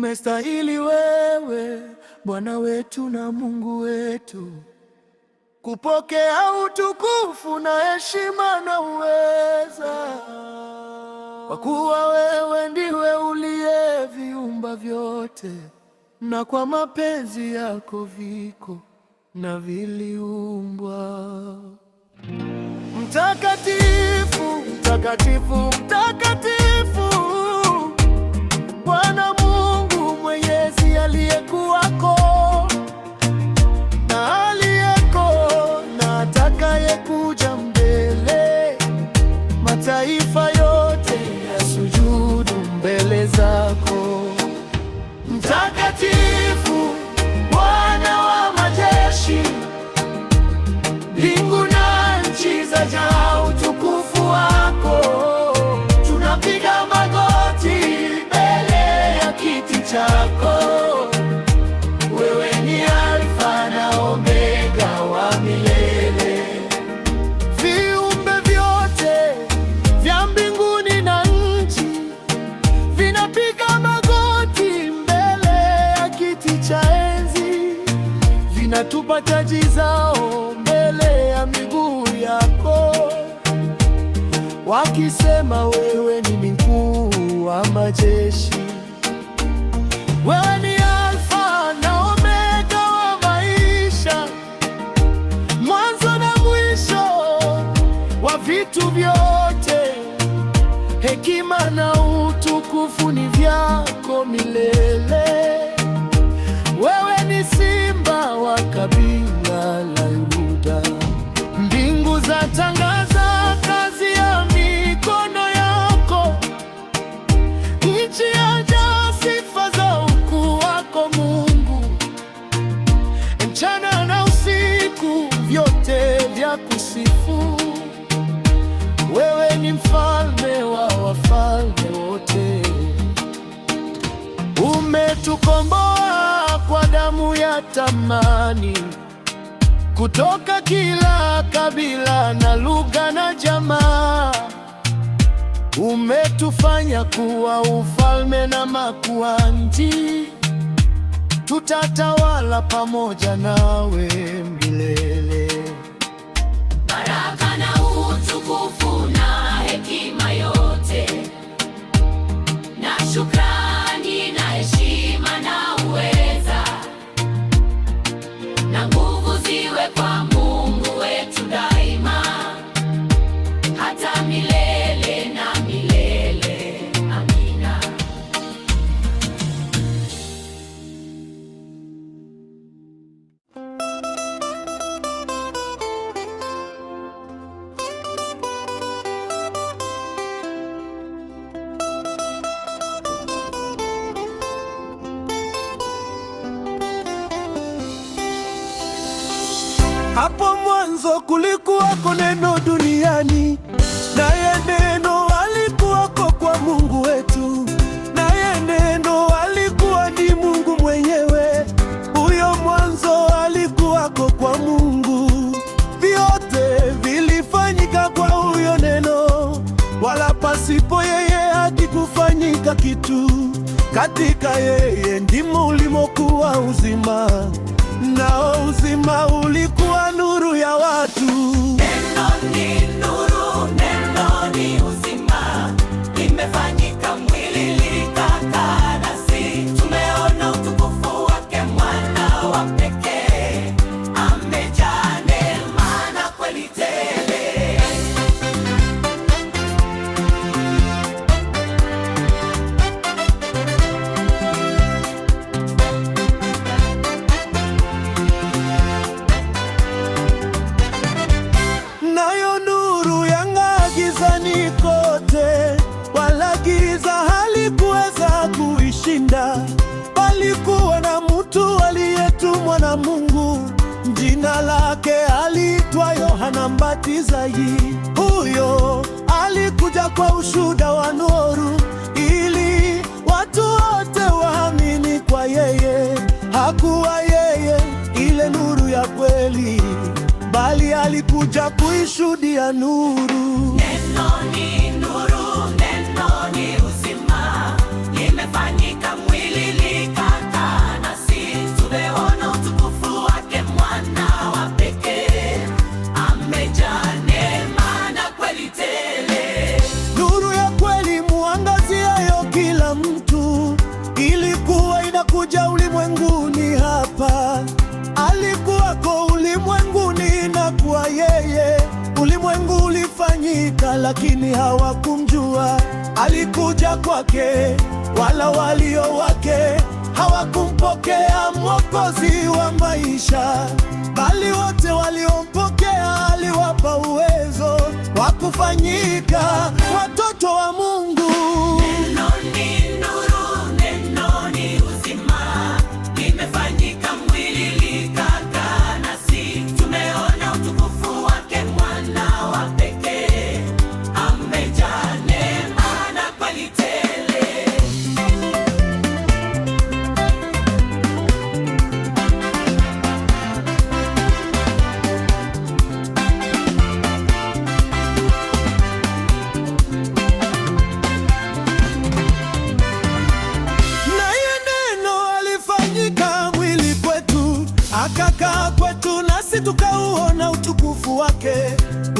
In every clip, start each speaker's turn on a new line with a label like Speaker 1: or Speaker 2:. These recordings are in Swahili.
Speaker 1: Umestahili wewe, Bwana wetu na Mungu wetu, kupokea utukufu na heshima na uweza, kwa kuwa wewe ndiwe uliyeviumba vyote, na kwa mapenzi yako viko na viliumbwa. Mtakatifu, mtakatifu, mtakatifu, Bwana Mungu Mwenyezi, aliyekuwako na aliyeko na atakayekuja mbele. Mataifa yote yasujudu mbele zako. Mtakatifu, Bwana wa majeshi, mbingu na nchi zajaa utukufu wako. Tunapiga magoti mbele ya kiti chako. Wewe ni Alfa na Omega wa milele. Viumbe vyote vya mbinguni na nchi vinapiga magoti mbele ya kiti cha enzi, vinatupa taji zao mbele ya miguu yako, wakisema wewe ni mkuu wa majeshi. Wewe ni Alfa na Omega wa maisha, mwanzo na mwisho wa vitu vyote. Hekima na utukufu ni vyako milele. Wewe ni Simba wa kabila la Yuda. Mbingu zatangaza kazi ya mikono yako, nchi yajaa sifa za ukuu wako Mungu. Mchana na usiku vyote vya kusifu. Wewe ni mfalme wa wafalme wote. Umetukomboa kwa damu ya thamani, kutoka kila kabila na lugha na jamaa. Umetufanya kuwa ufalme na makuhani, tutatawala pamoja nawe milele.
Speaker 2: Baraka na utukufu na hekima yote na shukrani na heshima na uweza na nguvu ziwe kwa Mungu wetu daima, hata milele na milele. Amina.
Speaker 1: Hapo mwanzo kulikuwako neno duniani, naye neno alikuwako kwa Mungu wetu, naye neno alikuwa ni Mungu mwenyewe. Huyo mwanzo alikuwako kwa Mungu. Vyote vilifanyika kwa huyo neno, wala pasipo yeye hakikufanyika kitu. Katika yeye ndimo ulimokuwa uzima, nao uzima ulikuwa nuru ya watu.
Speaker 2: Neno ni nuru, neno ni uzima, limefanyika mwili likakaa nasi. Tumeona utukufu wake, mwana wa pekee, amejaa neema na kweli tele.
Speaker 1: Nayo nuru yang'aa gizani kote, wala giza halikuweza kuishinda. Palikuwa na mtu aliyetumwa na Mungu, jina lake aliitwa Yohana Mbatizaji. Huyo alikuja kwa ushuhuda wa nuru, ili watu wote waamini kwa yeye. Hakuwa yeye ile nuru ya kweli, bali alikuja kuishuhudia nuru.
Speaker 2: Neno ni nuru, neno ni uzima, limefanyika mwili
Speaker 1: alikuja ulimwenguni hapa, alikuwako ulimwenguni na kwa yeye ulimwengu ulifanyika, lakini hawakumjua. Alikuja kwake, wala walio wake hawakumpokea Mwokozi wa maisha, bali wote waliompokea aliwapa uwezo wa kufanyika watoto wa Mungu.
Speaker 2: Neno ni nuru, neno ni uzima, limefanyika mwili likakaa nasi. Tumeona utukufu wake, mwana wa pekee, amejaa neema na kweli tele.
Speaker 1: Akakaa kwetu nasi tukauona utukufu wake,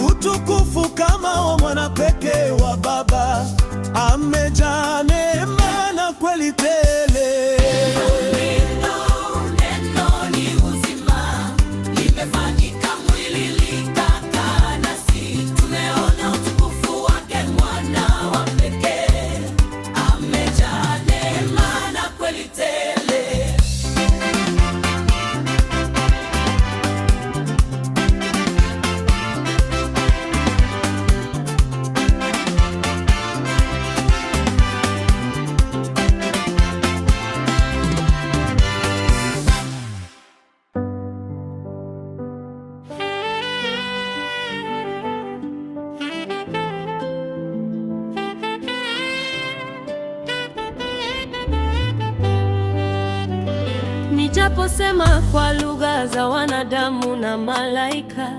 Speaker 1: utukufu kama wa mwana pekee wa Baba, amejaa neema na kweli tele.
Speaker 2: Neno ni uzima, limefanyika mwili likakaa nasi. Tumeona utukufu wake, mwana wa pekee, amejaa neema na kweli tele.
Speaker 3: Nijaposema kwa lugha za wanadamu na malaika,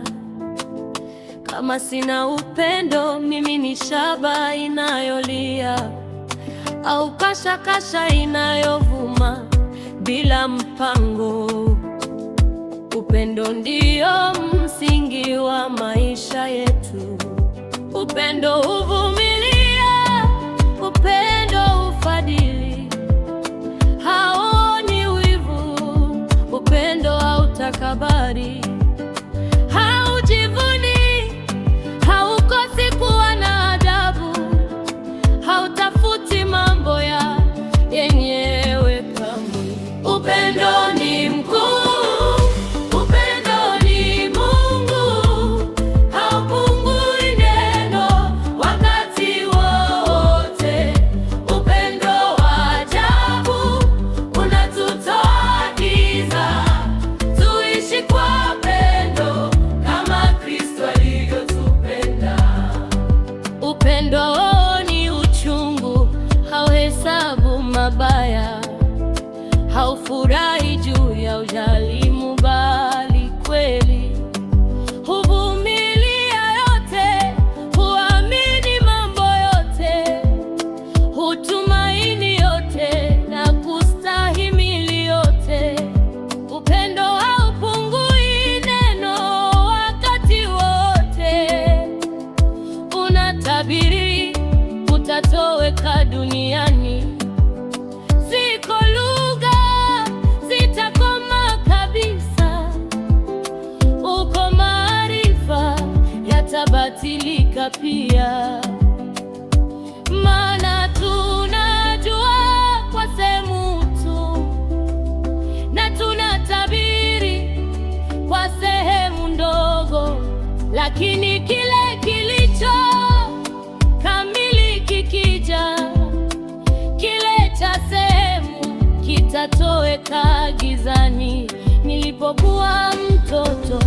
Speaker 3: kama sina upendo, mimi ni shaba inayolia au kashakasha inayovuma bila mpango. Upendo ndio msingi wa maisha yetu. Upendo huvumilia, upendo hufadhili, haoni wivu, upendo hautakabari, haujivuni, haukosi kuwa na adabu, hautafuti mambo ya yenyewe kamwe. Upendo ni mkuu. Upendo ni uchungu, hauhesabu mabaya, haufurahi juu ya udhalimu, bali kweli huvumilia yote, huamini mambo yote, hutumaini yote na kustahimili yote. Upendo haupungui neno wakati wote, unatabiri utatoweka duniani. Ziko lugha zitakoma kabisa, uko maarifa yatabatilika pia, maana tunajua kwa sehemu tu na tunatabiri kwa sehemu ndogo, lakini kile kilicho kamili kikija, kile cha sehemu kitatoweka gizani. Nilipokuwa mtoto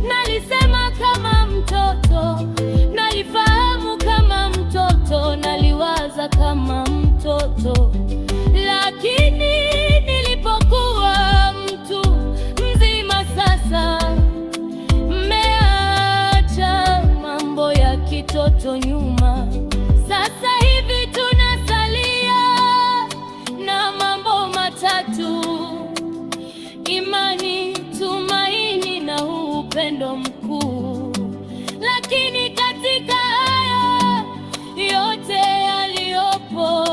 Speaker 3: nalisema kama mtoto, nalifahamu kama mtoto, naliwaza kama mtoto, lakini nilipokuwa mtu mzima sasa, mmeacha mambo ya kitoto nyuma. Sasa hivi tunasalia na mambo matatu: imani, tumaini na upendo mkuu. Lakini katika haya yote yaliyopo,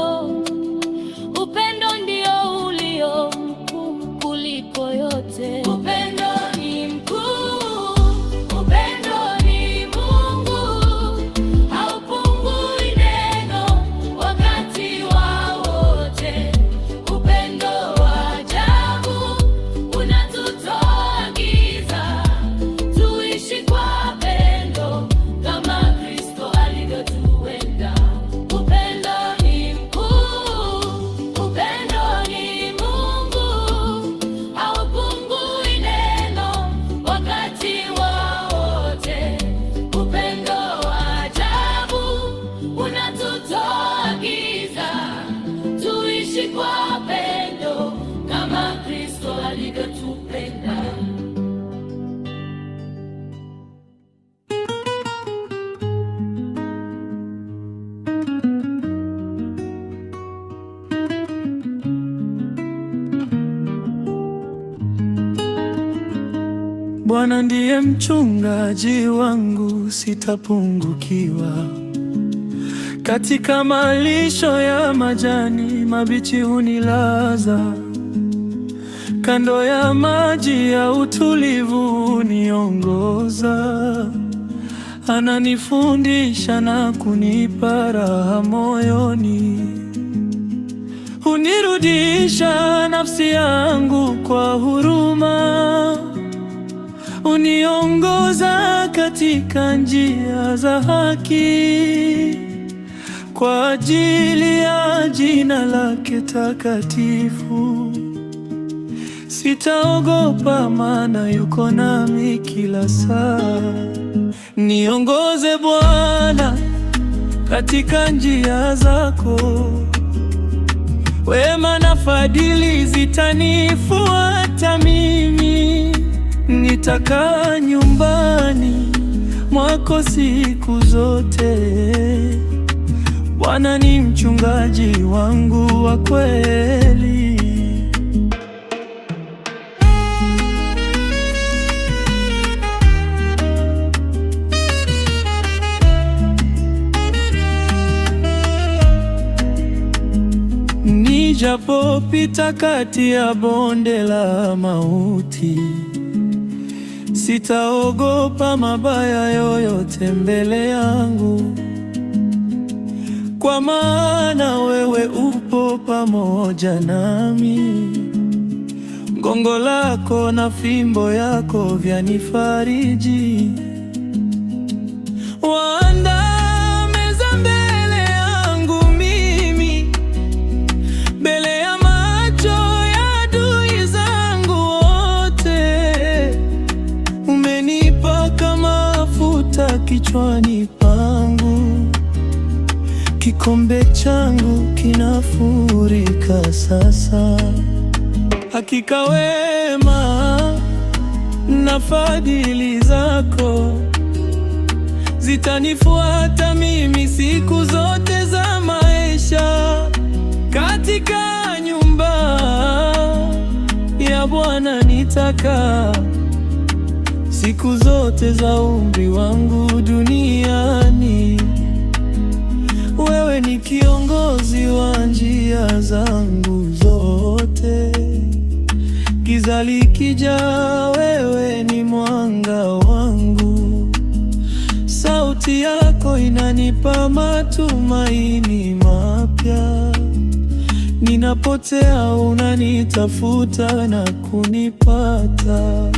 Speaker 1: Bwana ndiye mchungaji wangu, sitapungukiwa. Katika malisho ya majani mabichi hunilaza, kando ya maji ya utulivu huniongoza. Ananifundisha na kunipa raha moyoni, hunirudisha nafsi yangu kwa huruma, huniongoza katika njia za haki, kwa ajili ya jina lake takatifu. Sitaogopa, maana yuko nami kila saa. Niongoze Bwana katika njia zako, wema na fadhili zitanifuata mimi. Nitakaa nyumbani mwako siku zote. Bwana ni mchungaji wangu wa kweli. Nijapopita kati ya bonde la mauti, sitaogopa mabaya yoyote mbele yangu, kwa maana wewe upo pamoja nami. Gongo lako na fimbo yako vyanifariji. Waandaa meza mbele yangu mimi, mbele ya macho ya adui zangu wote. Umenipaka mafuta kichwani pangu, kikombe changu kinafurika sasa. Hakika wema na fadhili zako zitanifuata mimi siku zote za maisha. Katika nyumba ya Bwana nitakaa siku zote za umri wangu duniani. Wewe ni kiongozi wa njia zangu zote. Giza likija, wewe ni mwanga wangu. Sauti yako inanipa matumaini mapya. Ninapotea unanitafuta na kunipata.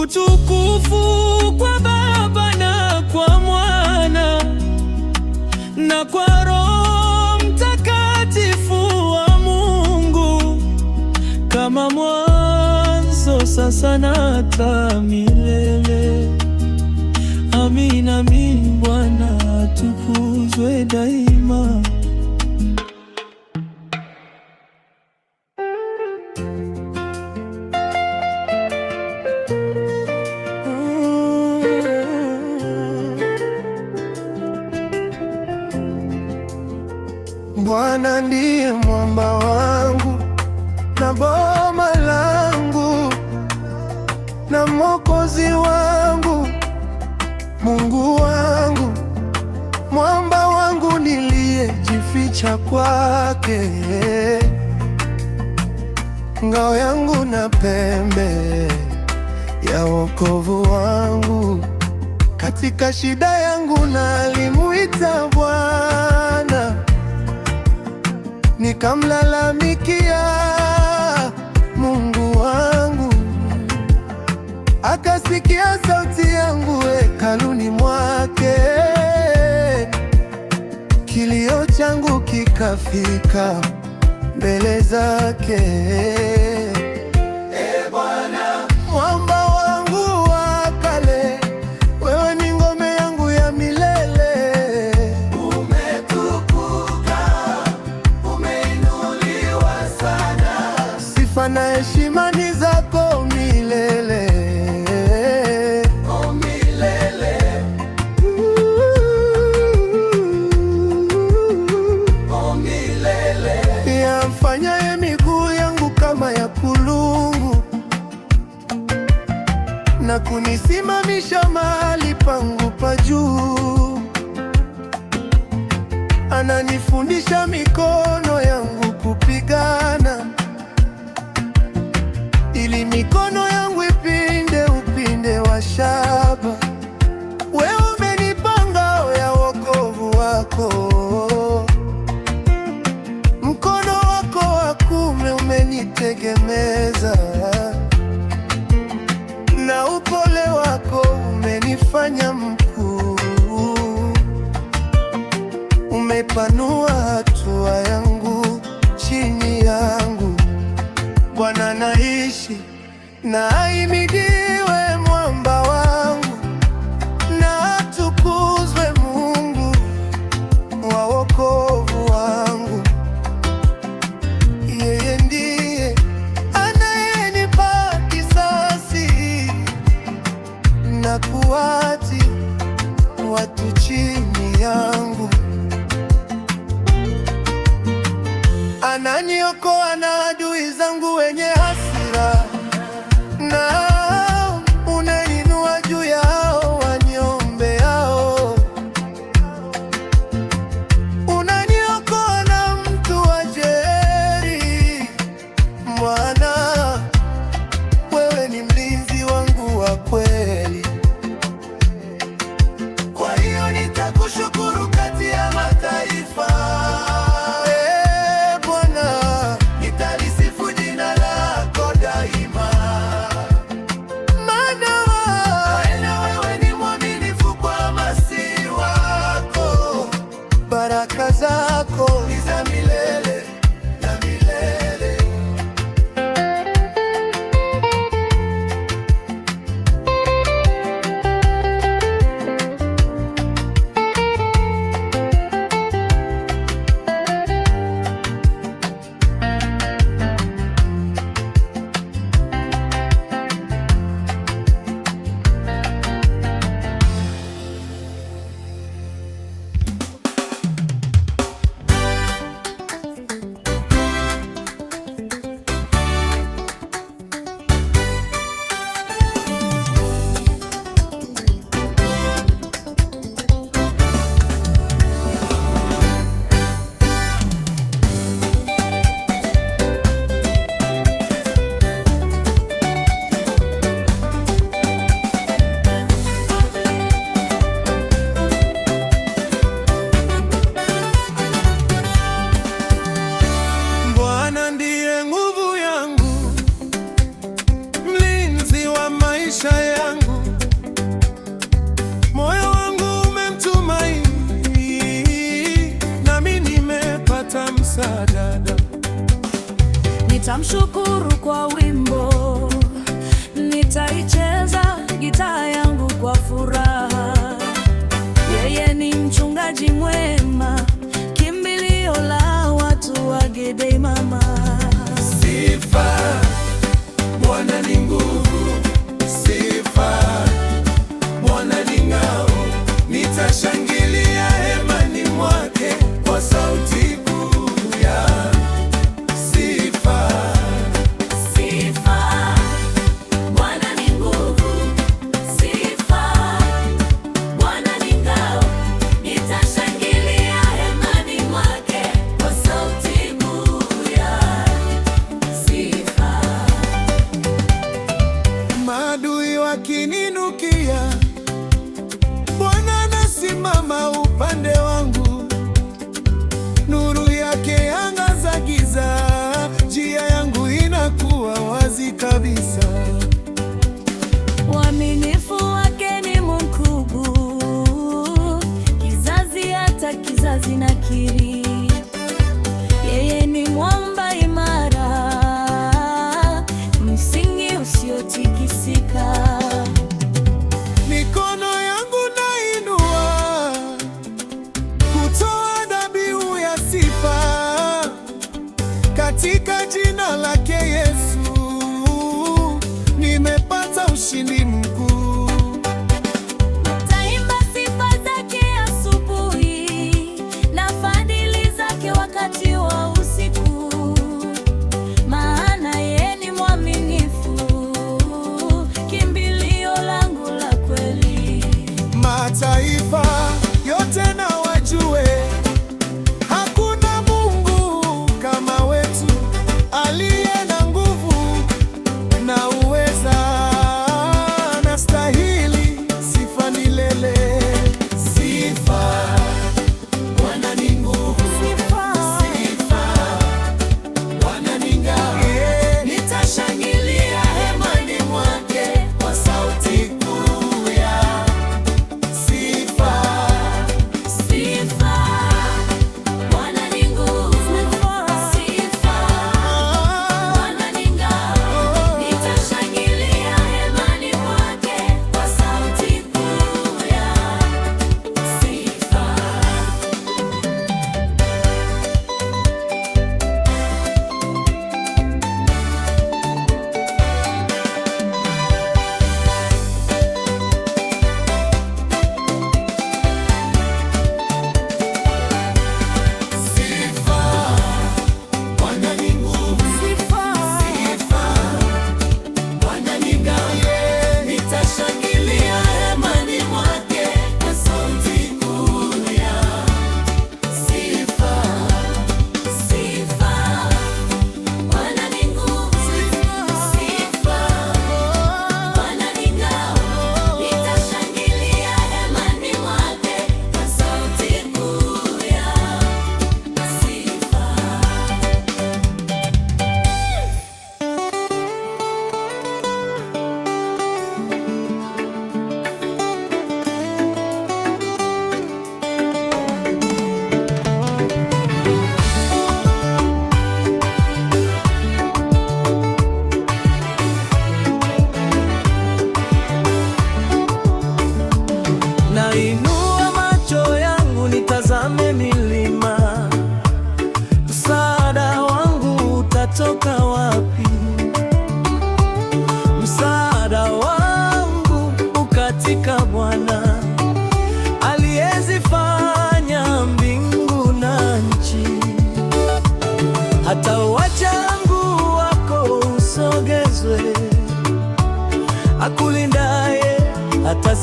Speaker 1: Utukufu kwa Baba na kwa Mwana na kwa Roho Mtakatifu wa Mungu, kama mwanzo, sasa na hata milele. Amina. Amin. Bwana atukuzwe daima. Bwana ndiye mwamba wangu na boma langu na Mwokozi wangu, Mungu wangu, mwamba wangu niliyejificha kwake, ngao yangu na pembe ya wokovu wangu. Katika shida yangu nalimuita Bwana, nikamlalamikia Mungu wangu. Akasikia sauti yangu hekaluni mwake, kilio changu kikafika mbele zake. Ee Bwana, mwamba wangu wa kale, wewe ni ngome yangu ya milele. Umetukuka, umeinuliwa sana, sifa na heshima ni zako milele. Yamfanyaye miguu yangu kama ya kulungu, kunisimamisha mahali pangu pa juu. Ananifundisha mikono yangu kupigana, ili mikono yangu ipinde upinde wa shaba. Wewe umenipa ngao ya wokovu wako, mkono wako wa kuume umenitegemeza, na upole wako umenifanya mkuu. Umepanua hatua yangu chini yangu. Bwana, naishi na ahimidiwe mwamba wangu, na atukuzwe Mungu wa wokovu wangu. Yeye ndiye anayenipa kisasi na kuwati watu chini yangu. Ananiokoa na adui zangu wenye hasira, na unaninua juu yao waniombeao. Unaniokoa na mtu wa jeuri. Bwana, wewe ni mlinzi wangu wa kweli. Kwa hiyo nitakushukuru kati ya mataifa. Baraka zako ni za milele na milele. Moyo wangu umemtumaini, nami nimepata msaada.
Speaker 3: Nitamshukuru kwa wimbo, nitaicheza gitaa yangu kwa furaha. Yeye ni mchungaji mwema, kimbilio la watu wa Gede mama.
Speaker 1: Sifa Bwana ni nguvu, sifa Bwana ni ngao. Nitashangilia hemani mwake kwa sauti kuu ya sifa.
Speaker 2: Sifa Bwana ni nguvu, sifa Bwana ni ngao. Nitashangilia hemani mwake kwa sauti kuu ya sifa.
Speaker 1: Maadui wakininukia, Bwana anasimama upande wangu. Nuru yake angaza giza, njia yangu inakuwa wazi kabisa.
Speaker 3: Uaminifu wake ni mkuu, kizazi hata kizazi nakiri. Yeye ni mwamba imara, msingi usiotikisika.
Speaker 1: Mikono yangu nainua kutoa dhabihu ya sifa katika jina lake Yesu. Nimepata ushindi mkuu.
Speaker 3: Taimba sifa zake asubuhi na fadhili zake wakati wa usiku, maana yeye ni mwaminifu, kimbilio langu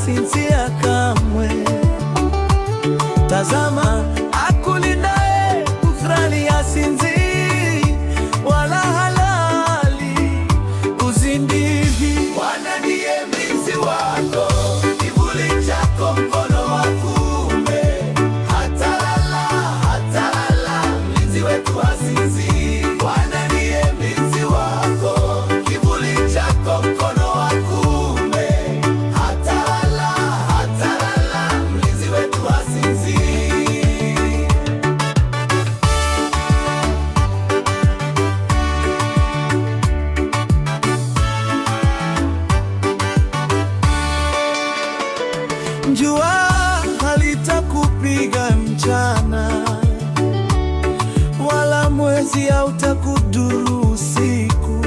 Speaker 1: sinzia kamwe. Tazama akulindaye, kufrani asinzii wala halali uzindivi. Bwana ndiye mlinzi wako, kivuli chako mkono wa kuume. Hatalala, hatalala, mlinzi wetu asinzii. Bwana ndiye mlinzi wako, kivuli chako mkono wa kuume. Hatalala, hatalala, mlinzi wetu asinzii. Jua halitakupiga mchana, wala mwezi hautakudhuru usiku.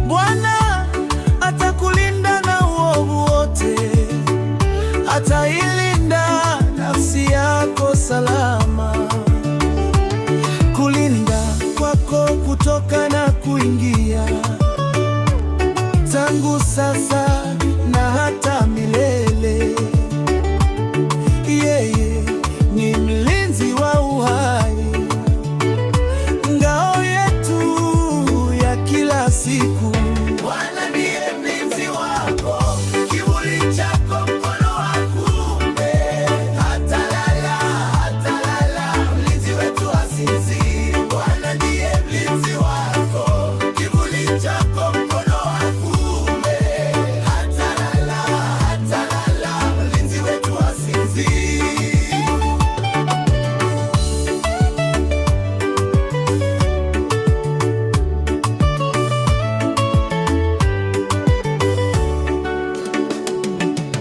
Speaker 1: Bwana atakulinda na uovu wote, atailinda nafsi yako salama. Kulinda kwako kutoka na kuingia, tangu sasa na hata milele. Yeye ni mlinzi wa uhai, ngao yetu ya kila siku. Bwana ndiye mlinzi wako, kivuli chako mkono wa kuume. Hatalala, hatalala, mlinzi wetu asinzii. Bwana ndiye mlinzi wako, kivuli chako mkono wa kuume. Hatalala, hatalala, mlinzi wetu asinzii.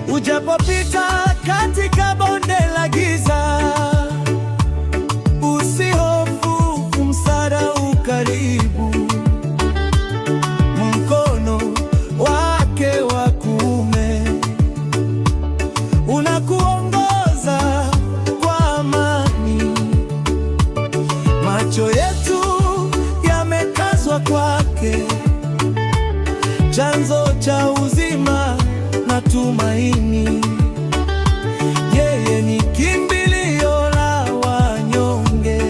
Speaker 1: Ujapopita katika bonde la giza, usihofu, msaada u karibu. Mkono wake wa kuume unakuongoza kwa amani. Macho yetu yamekazwa kwake, chanzo cha uzima na tumaini. Yeye ni kimbilio la wanyonge,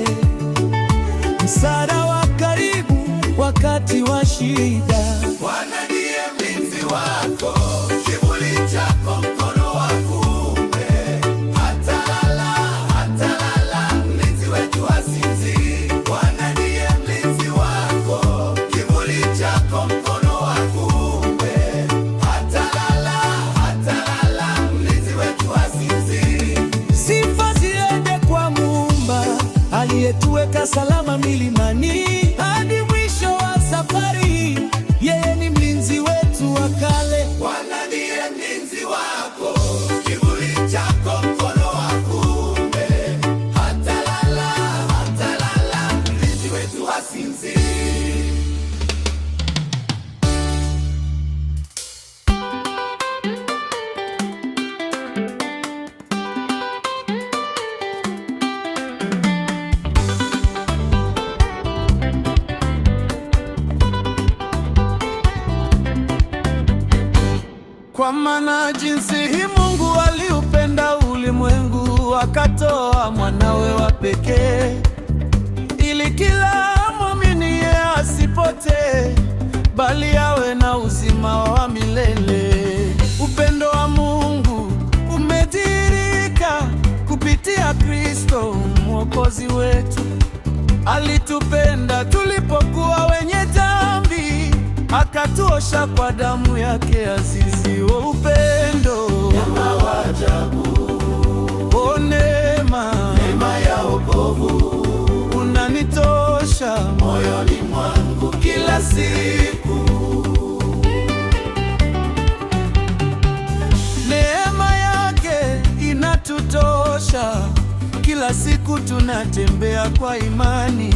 Speaker 1: msaada wa karibu wakati wa shida. Bwana ndiye mlinzi wako, kivuli chako mkono wa kuume. Hatalala, hatalala, mlinzi wetu asinzii. Bwana ndiye mlinzi wako, kivuli chako mkono wa kuume. Hatalala, hatalala, mlinzi wetu asinzii. Sifa ziende kwa Muumba aliyetuweka salama milimani hadi mwisho wa safari. Yeye ni mlinzi wetu wa kale. Bwana ndiye mlinzi wako, kivuli chako mkono wa kuume. Hatalala, hatalala, mlinzi wetu asinzii. Kwa maana jinsi hii Mungu aliupenda ulimwengu, akatoa mwanawe wa pekee, ili kila mwaminiye asipotee, bali awe na uzima wa milele. Upendo wa Mungu umedhihirika kupitia Kristo Mwokozi wetu. Alitupenda tulipokuwa wenye dhambi, akatuosha kwa damu yake azizi. O upendo wa ajabu, o neema ya wokovu, unanitosha moyoni mwangu kila siku. Neema yake inatutosha kila siku. Tunatembea kwa imani,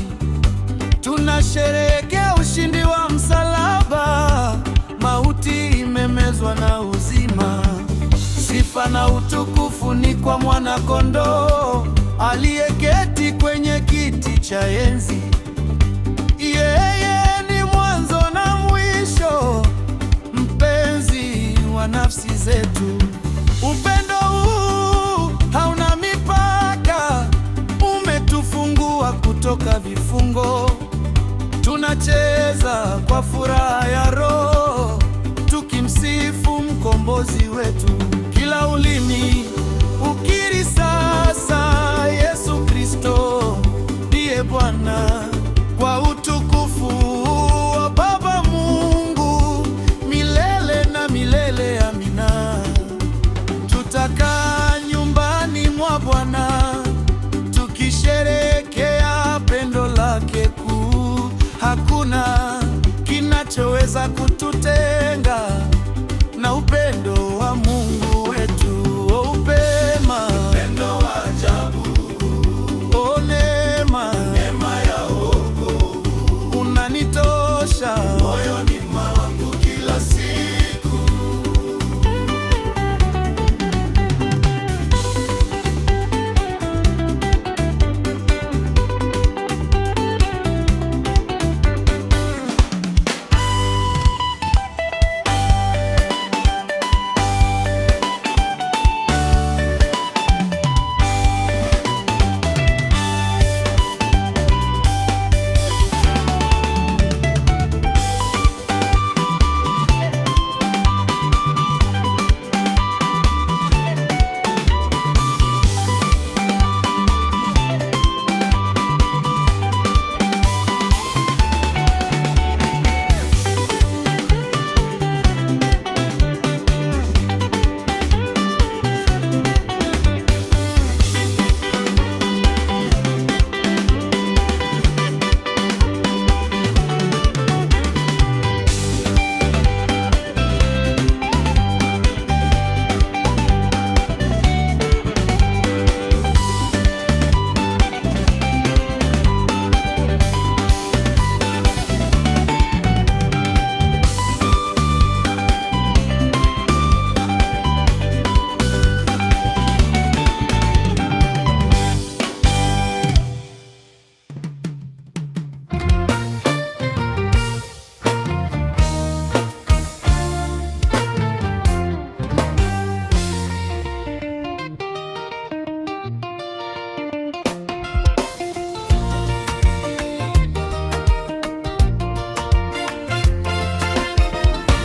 Speaker 1: tunasherehekea ushindi wa msalaba. Mauti imemezwa na uzima. Sifa na utukufu ni kwa Mwana-Kondoo aliyeketi kwenye kiti cha enzi. Yeye ni mwanzo na mwisho, mpenzi wa nafsi zetu. tunacheza kwa furaha ya roho, tukimsifu mkombozi wetu. Kila ulimi ukiri sasa, Yesu Kristo ndiye Bwana, kwa utukufu wa Baba Mungu milele na milele. Amina. Tutakaa nyumbani mwa Bwana tukisherehekea pendo lake kuu. Hakuna kinachoweza kututenga na upendo wa Mungu wetu. O upema, upendo wa ajabu, o neema, neema ya wokovu, unanitosha moyoni mwangu kila siku.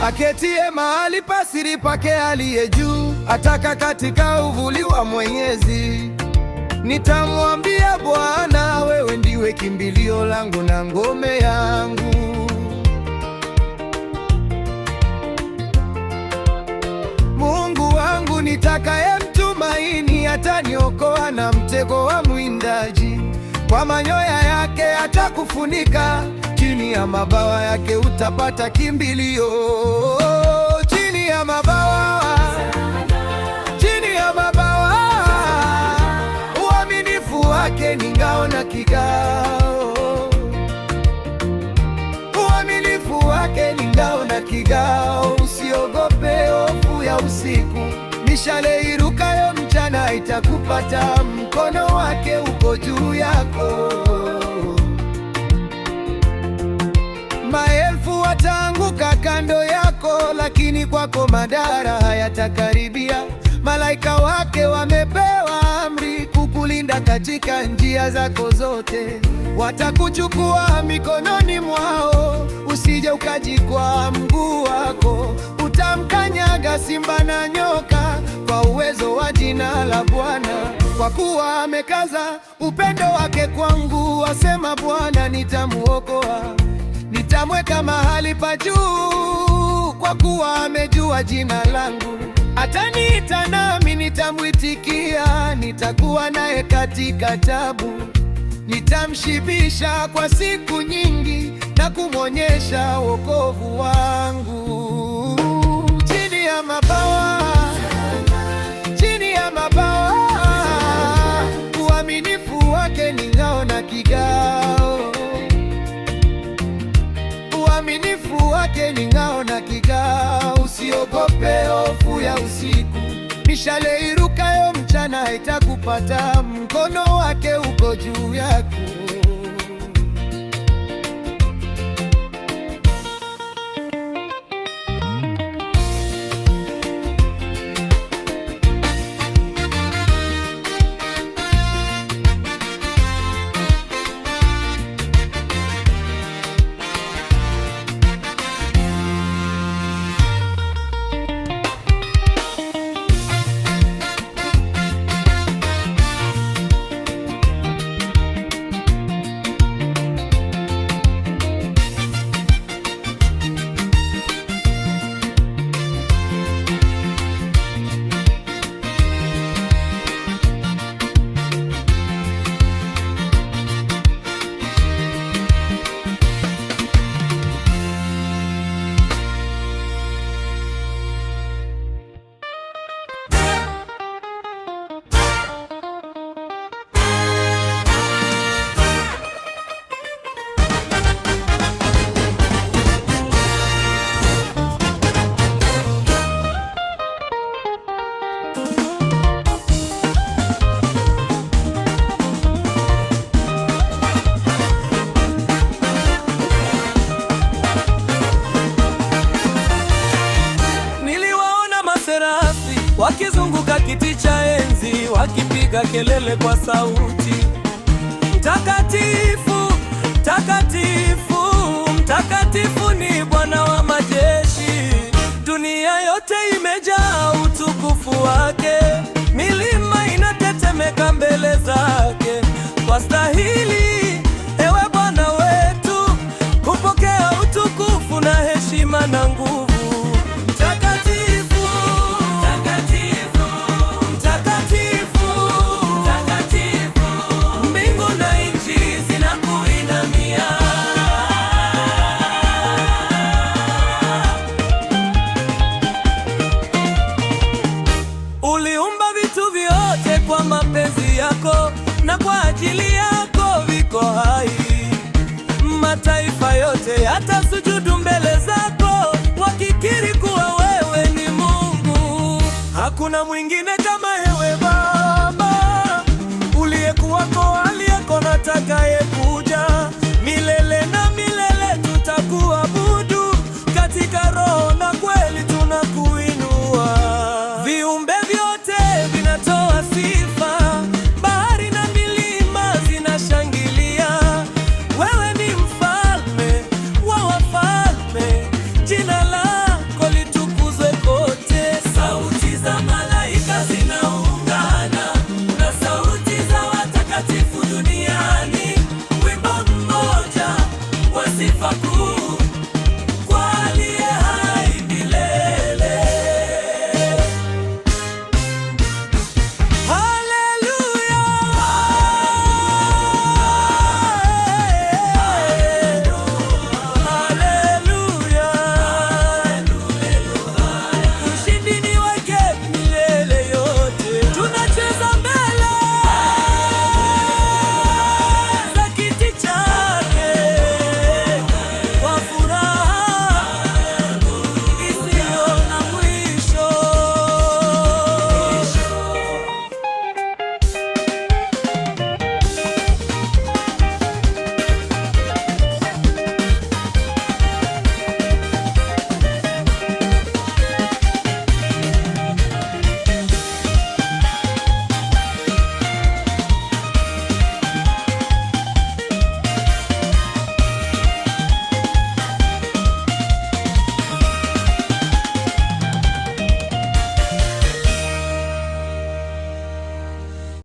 Speaker 1: Aketie mahali pa siri pake aliye juu, ataka katika uvuli wa Mwenyezi. Nitamwambia Bwana, wewe ndiwe kimbilio langu na ngome yangu. Mungu wangu nitakayemtumaini, ataniokoa na mtego wa mwindaji. Kwa manyoya yake atakufunika, chini ya mabawa yake utapata kimbilio. Chini ya mabawa, chini ya mabawa, uaminifu wake ni ngao na kigao. Uaminifu wake ni ngao na kigao. Usiogope hofu ya usiku, mishale irukayo mchana itakupata. Mkono wake uko juu yako. Maelfu wataanguka kando yako, lakini kwako madhara hayatakaribia. Malaika wake wamepewa amri kukulinda katika njia zako zote. Watakuchukua mikononi mwao, usije ukajikwaa mguu wako. Utamkanyaga simba na nyoka, kwa uwezo wa jina la Bwana. Kwa kuwa amekaza upendo wake kwangu, asema Bwana, nitamuokoa. Nitamweka mahali pa juu, kwa kuwa amejua jina langu. Ataniita nami nitamwitikia, nitakuwa naye katika taabu. Nitamshibisha kwa siku nyingi na kumwonyesha wokovu wangu. Chini ya mabawa, chini ya mabawa, uaminifu wake ni ngao na kigao. Uaminifu wake ni ngao na kigao. Usiogope hofu ya usiku, mishale irukayo mchana haitakupata. Mkono wake uko juu yako.
Speaker 4: wakizunguka kiti cha enzi, wakipiga kelele kwa sauti, mtakatifu, mtakatifu, mtakatifu ni Bwana wa majeshi. Dunia yote imejaa utukufu wake, milima inatetemeka mbele zake. Wastahili, ewe Bwana wetu, kupokea utukufu na heshima na nguvu. Mtakatifu, mtakatifu, mtakatifu, mtakatifu, mbingu na nchi zinakuinamia. Uliumba vitu vyote kwa mapenzi yako, na kwa ajili yako viko hai. Mataifa yote yatasujudu mbele zako, wakikiri kuwa wewe ni Mungu. Hakuna mwingine kama ewe Baba, uliyekuwako, aliyeko na atakayekuja. Milele na milele tutakuabudu, katika roho na kweli tunakuinua. Viumbe vyote vinatoa sifa, bahari na milima zinashangilia. Wewe ni mfalme wa wafalme, jina lako litukuzwe kote. Sauti za malaika zinaungana na sauti za watakatifu duniani, wimbo mmoja wa sifa kuu.